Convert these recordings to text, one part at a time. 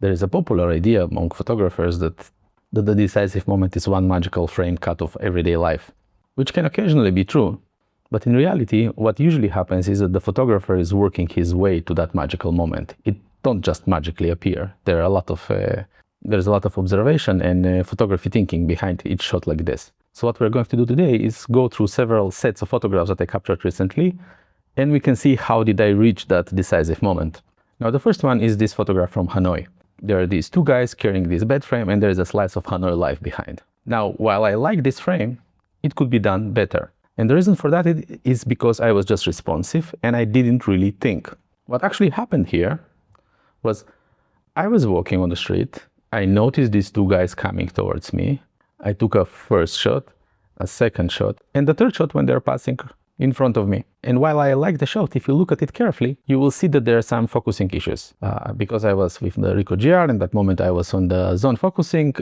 There is a popular idea among photographers that the decisive moment is one magical frame cut of everyday life, which can occasionally be true. But in reality, what usually happens is that the photographer is working his way to that magical moment. It don't just magically appear. There's a lot of observation and photography thinking behind each shot like this. So what we're going to do today is go through several sets of photographs that I captured recently, and we can see how did I reach that decisive moment. Now, the first one is this photograph from Hanoi. There are these two guys carrying this bed frame, and there's a slice of Hanoi life behind. Now, while I like this frame, it could be done better. And the reason for that is because I was just responsive and I didn't really think. What actually happened here was I was walking on the street. I noticed these two guys coming towards me. I took a first shot, a second shot, and the third shot when they're passing in front of me. And while I like the shot, if you look at it carefully, you will see that there are some focusing issues. Because I was with the Ricoh GR, and that moment I was on the zone focusing,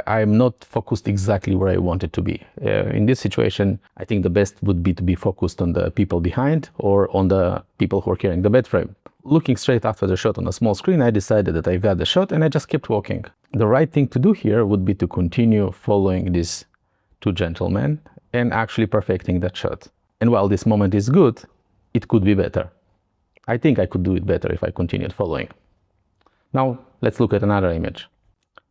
I'm not focused exactly where I wanted to be. In this situation, I think the best would be to be focused on the people behind or on the people who are carrying the bed frame. Looking straight after the shot on a small screen, I decided that I got the shot and I just kept walking. The right thing to do here would be to continue following these two gentlemen and actually perfecting that shot. And while this moment is good, it could be better. I think I could do it better if I continued following. Now, let's look at another image.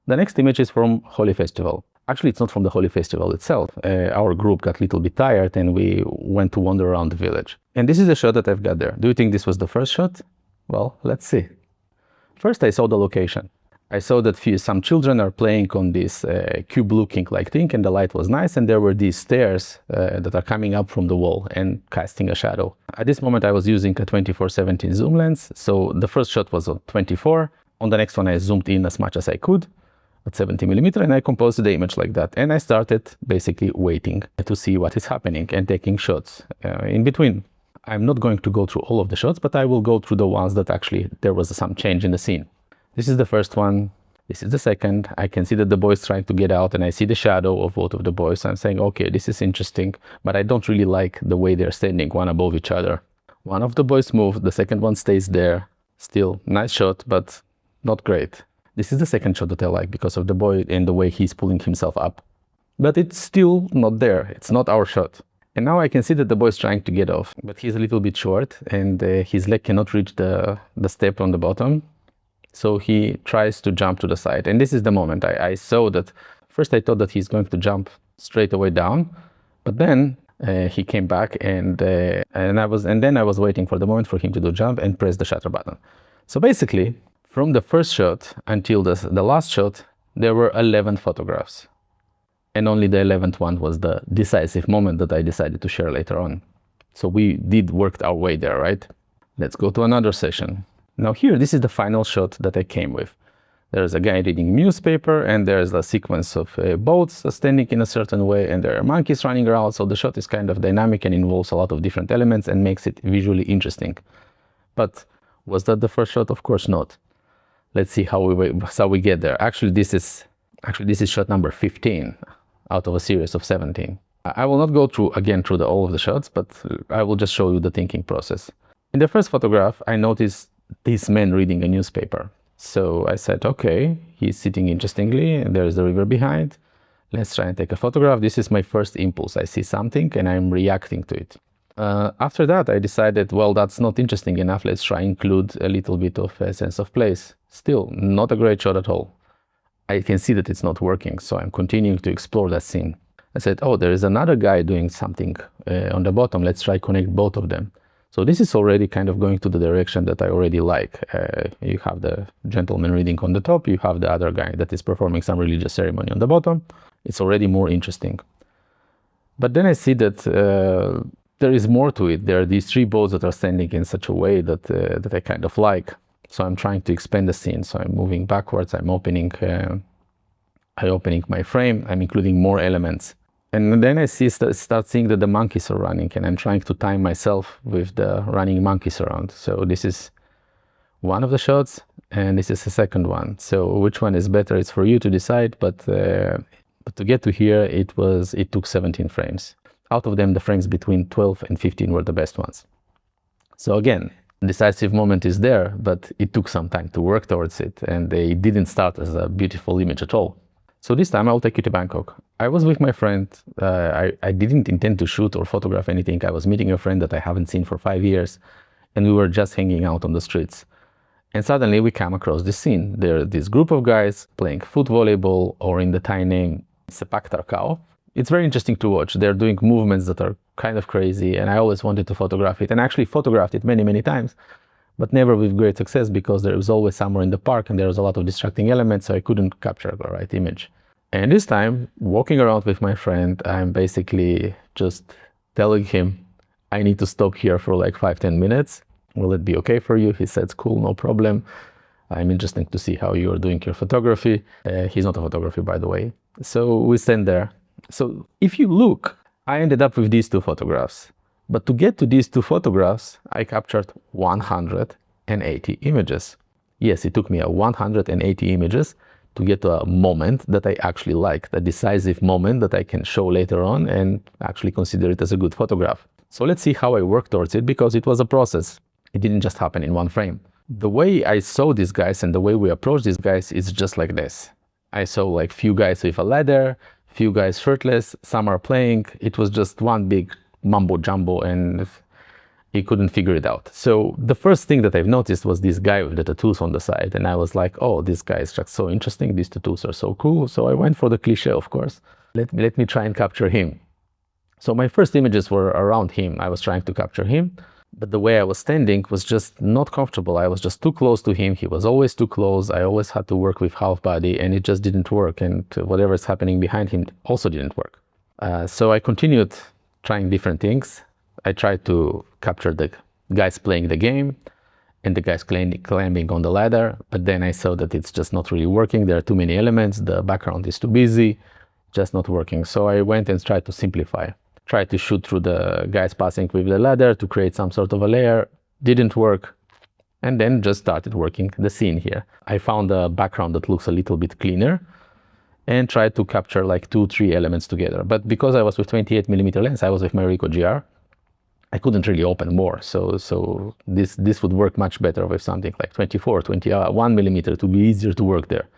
The next image is from Holy Festival. Actually, it's not from the Holy Festival itself. Our group got a little bit tired and we went to wander around the village. And this is the shot that I've got there. Do you think this was the first shot? Well, let's see. First, I saw the location. I saw that some children are playing on this cube-looking like thing, and the light was nice, and there were these stairs that are coming up from the wall and casting a shadow. At this moment, I was using a 24-17 zoom lens, so the first shot was on 24. On the next one, I zoomed in as much as I could at 70mm, and I composed the image like that. And I started basically waiting to see what is happening and taking shots in between. I'm not going to go through all of the shots, but I will go through the ones that actually there was some change in the scene. This is the first one. This is the second. I can see that the boys trying to get out, and I see the shadow of both of the boys. I'm saying, okay, this is interesting, but I don't really like the way they're standing one above each other. One of the boys moved, the second one stays there. Still, nice shot, but not great. This is the second shot that I like because of the boy and the way he's pulling himself up. But it's still not there. It's not our shot. And now I can see that the boy's trying to get off, but he's a little bit short and his leg cannot reach the step on the bottom. So he tries to jump to the side. And this is the moment I saw that. First I thought that he's going to jump straight away down, but then he came back and then I was waiting for the moment for him to do jump and press the shutter button. So basically, from the first shot until the last shot, there were 11 photographs. And only the 11th one was the decisive moment that I decided to share later on. So we did work our way there, right? Let's go to another session. Now here, this is the final shot that I came with. There's a guy reading newspaper, and there's a sequence of boats standing in a certain way, and there are monkeys running around. So the shot is kind of dynamic and involves a lot of different elements and makes it visually interesting. But was that the first shot? Of course not. Let's see how we get there. Actually, this is shot number 15 out of a series of 17. I will not go through all of the shots, but I will just show you the thinking process. In the first photograph, I noticed this man reading a newspaper. So I said, okay, he's sitting interestingly, and there's the river behind. Let's try and take a photograph. This is my first impulse. I see something and I'm reacting to it. After that, I decided, well, that's not interesting enough. Let's try and include a little bit of a sense of place. Still, not a great shot at all. I can see that it's not working, so I'm continuing to explore that scene. I said, oh, there is another guy doing something on the bottom. Let's try connect both of them. So this is already kind of going to the direction that I already like. You have the gentleman reading on the top, you have the other guy that is performing some religious ceremony on the bottom. It's already more interesting. But then I see that there is more to it. There are these three boats that are standing in such a way that I kind of like. So I'm trying to expand the scene. So I'm moving backwards, I'm opening my frame, I'm including more elements. And then I start seeing that the monkeys are running, and I'm trying to time myself with the running monkeys around. So this is one of the shots, and this is the second one. So which one is better? It's for you to decide. But to get to here, it took 17 frames. Out of them, the frames between 12 and 15 were the best ones. So again, Decisive moment is there, but it took some time to work towards it, and they didn't start as a beautiful image at all. So this time I'll take you to Bangkok. I was with my friend. I didn't intend to shoot or photograph anything. I was meeting a friend that I haven't seen for 5 years, and we were just hanging out on the streets. And suddenly we come across this scene. There are this group of guys playing foot volleyball, or in the Thai name, sepak takraw. It's very interesting to watch. They're doing movements that are kind of crazy, and I always wanted to photograph it, and actually photographed it many, many times, but never with great success because there was always somewhere in the park and there was a lot of distracting elements, so I couldn't capture the right image. And this time, walking around with my friend, I'm basically just telling him, I need to stop here for like 5-10 minutes. Will it be okay for you? He said, cool, no problem. I'm interested to see how you're doing your photography. He's not a photographer, by the way. So we stand there. So if you look, I ended up with these two photographs. But to get to these two photographs, I captured 180 images. Yes, it took me 180 images to get to a moment that I actually like, a decisive moment that I can show later on and actually consider it as a good photograph. So let's see how I worked towards it, because it was a process. It didn't just happen in one frame. The way I saw these guys and the way we approach these guys is just like this. I saw like few guys with a ladder, few guys shirtless, some are playing. It was just one big mumbo jumbo, and he couldn't figure it out. So the first thing that I've noticed was this guy with the tattoos on the side, and I was like, oh, this guy is just so interesting. These tattoos are so cool. So I went for the cliche, of course. Let me try and capture him. So my first images were around him. I was trying to capture him, but the way I was standing was just not comfortable. I was just too close to him. He was always too close. I always had to work with half body, and it just didn't work. And whatever is happening behind him also didn't work. So I continued trying different things. I tried to capture the guys playing the game and the guys climbing on the ladder, but then I saw that it's just not really working. There are too many elements. The background is too busy, just not working. So I went and tried to simplify. Tried to shoot through the guys passing with the ladder to create some sort of a layer. Didn't work. And then just started working the scene here. I found a background that looks a little bit cleaner and tried to capture like 2-3 elements together. But because I was with 28mm lens, I was with my Ricoh GR, I couldn't really open more. So this would work much better with something like 21mm to be easier to work there.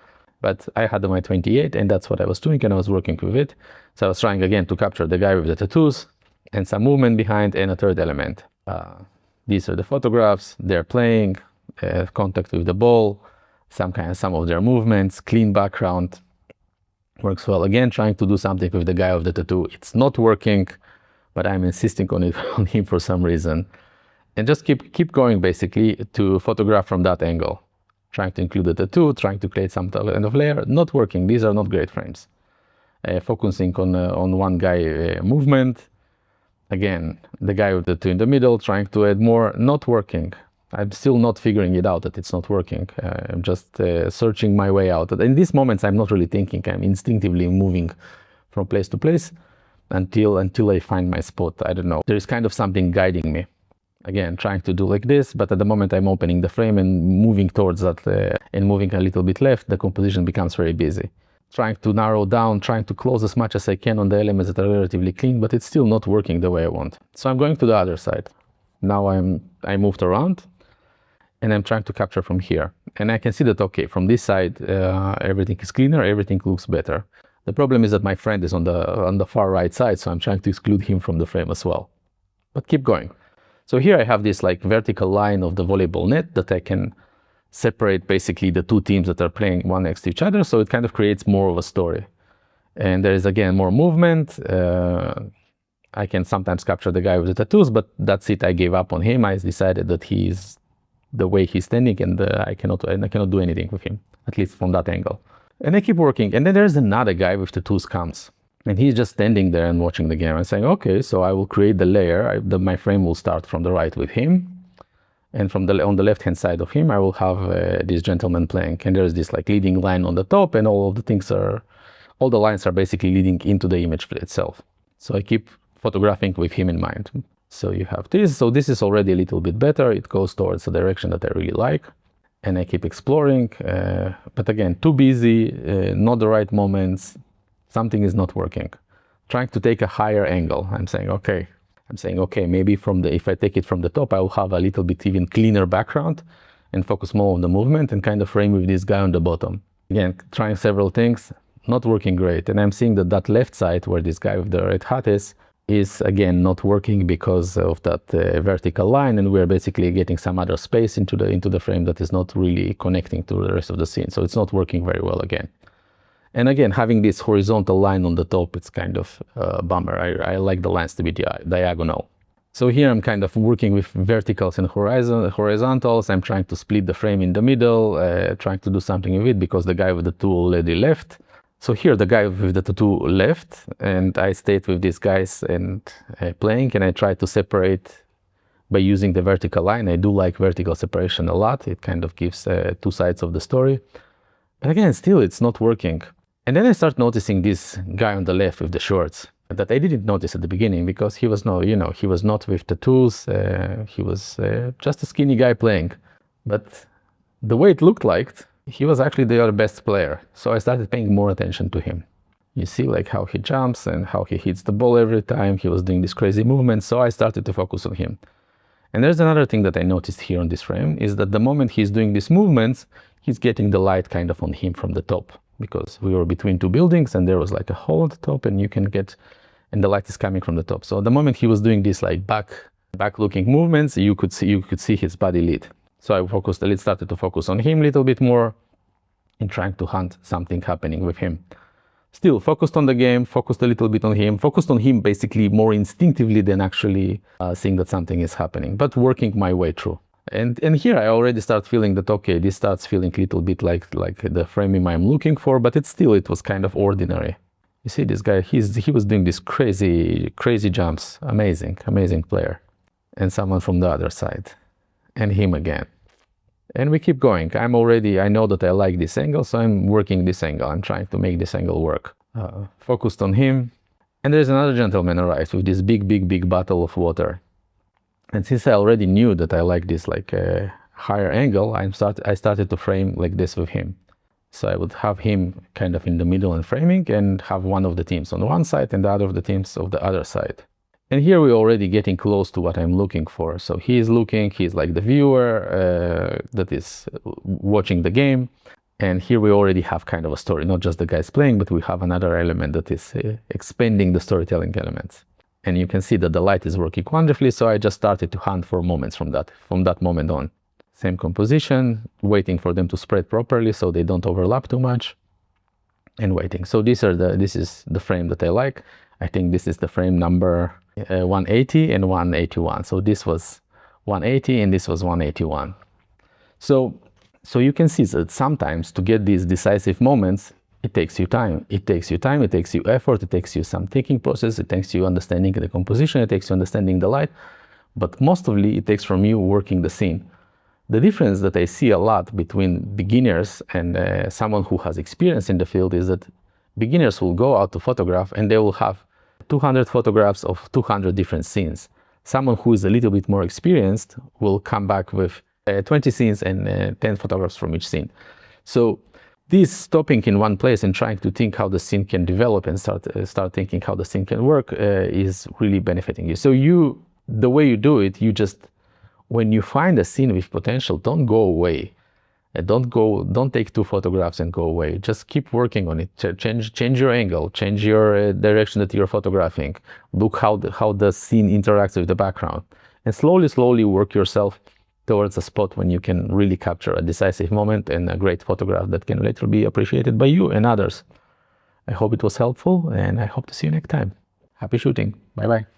But I had my 28, and that's what I was doing, and I was working with it. So I was trying again to capture the guy with the tattoos and some movement behind and a third element. These are the photographs. They're playing, contact with the ball, some of their movements, clean background. Works well. Again, trying to do something with the guy of the tattoo. It's not working, but I'm insisting on it on him for some reason. And just keep going basically to photograph from that angle. Trying to include the tattoo, trying to create some kind of layer, not working. These are not great frames. Focusing on one guy movement. Again, the guy with the tattoo in the middle, trying to add more, not working. I'm still not figuring it out that it's not working. I'm just searching my way out. In these moments, I'm not really thinking. I'm instinctively moving from place to place until I find my spot. I don't know. There is kind of something guiding me. Again, trying to do like this, but at the moment I'm opening the frame and moving towards that and moving a little bit left, the composition becomes very busy. Trying to narrow down, trying to close as much as I can on the elements that are relatively clean, but it's still not working the way I want. So I'm going to the other side. Now I moved around and I'm trying to capture from here. And I can see that, okay, from this side, everything is cleaner, everything looks better. The problem is that my friend is on the far right side, so I'm trying to exclude him from the frame as well. But keep going. So here I have this like vertical line of the volleyball net that I can separate basically the two teams that are playing one next to each other. So it kind of creates more of a story. And there is again more movement. I can sometimes capture the guy with the tattoos, but that's it. I gave up on him. I decided that he's the way he's standing, and I cannot do anything with him, at least from that angle. And I keep working. And then there's another guy with tattoos comes. And he's just standing there and watching the game and saying, okay, so I will create the layer. My frame will start from the right with him. And on the left-hand side of him, I will have this gentleman playing. And there's this like leading line on the top, and all the lines are basically leading into the image itself. So I keep photographing with him in mind. So you have this. So this is already a little bit better. It goes towards the direction that I really like. And I keep exploring. But again, too busy, not the right moments. Something is not working. Trying to take a higher angle. I'm saying, okay, I'm saying, okay, maybe if I take it from the top, I will have a little bit even cleaner background and focus more on the movement and kind of frame with this guy on the bottom. Again, trying several things, not working great. And I'm seeing that left side where this guy with the red hat is again not working because of that vertical line, and we're basically getting some other space into the frame that is not really connecting to the rest of the scene. So it's not working very well again. And again, having this horizontal line on the top, it's kind of a bummer. I like the lines to be diagonal. So here I'm kind of working with verticals and horizontals. I'm trying to split the frame in the middle, trying to do something with it because the guy with the tool already left. So here the guy with the tattoo left, and I stayed with these guys and playing, and I tried to separate by using the vertical line. I do like vertical separation a lot. It kind of gives two sides of the story. But again, still it's not working. And then I start noticing this guy on the left with the shorts that I didn't notice at the beginning because he was he was not with tattoos. He was just a skinny guy playing. But the way it looked like, he was actually the other best player. So I started paying more attention to him. You see like how he jumps and how he hits the ball every time. He was doing this crazy movement. So I started to focus on him. And there's another thing that I noticed here on this frame is that the moment he's doing these movements, he's getting the light kind of on him from the top, because we were between two buildings and there was like a hole at the top, and and the light is coming from the top. So the moment he was doing this like back looking movements, you could see his body lit. So I started to focus on him a little bit more and trying to hunt something happening with him. Still focused on the game, focused a little bit on him, focused on him basically more instinctively than actually seeing that something is happening, but working my way through. And here I already start feeling that, okay, this starts feeling a little bit like the framing I'm looking for, but it was kind of ordinary. You see this guy, he was doing these crazy jumps. Amazing player. And someone from the other side. And him again. And we keep going. I know that I like this angle, so I'm working this angle. I'm trying to make this angle work. Focused on him. And there's another gentleman arrives with this big bottle of water. And since I already knew that I like this higher angle, I started to frame like this with him. So I would have him kind of in the middle and framing, and have one of the teams on one side and the other of the teams on the other side. And here we're already getting close to what I'm looking for. So he's like the viewer that is watching the game. And here we already have kind of a story, not just the guys playing, but we have another element that is expanding the storytelling elements. And you can see that the light is working wonderfully. So I just started to hunt for moments from that moment on. Same composition, waiting for them to spread properly so they don't overlap too much, and waiting. So this is the frame that I like. I think this is the frame number 180 and 181. So this was 180 and this was 181. So you can see that sometimes to get these decisive moments, it takes you time. It takes you effort, it takes you some thinking process, it takes you understanding the composition, it takes you understanding the light, but mostly it takes from you working the scene. The difference that I see a lot between beginners and someone who has experience in the field is that beginners will go out to photograph and they will have 200 photographs of 200 different scenes. Someone who is a little bit more experienced will come back with 20 scenes and 10 photographs from each scene. So this stopping in one place and trying to think how the scene can develop and start thinking how the scene can work is really benefiting you. So the way you do it, when you find a scene with potential, don't go away. Don't take 2 photographs and go away. Just keep working on it. Change your angle, change your direction that you're photographing. Look how the scene interacts with the background. And slowly work yourself towards a spot when you can really capture a decisive moment and a great photograph that can later be appreciated by you and others. I hope it was helpful, and I hope to see you next time. Happy shooting. Bye-bye.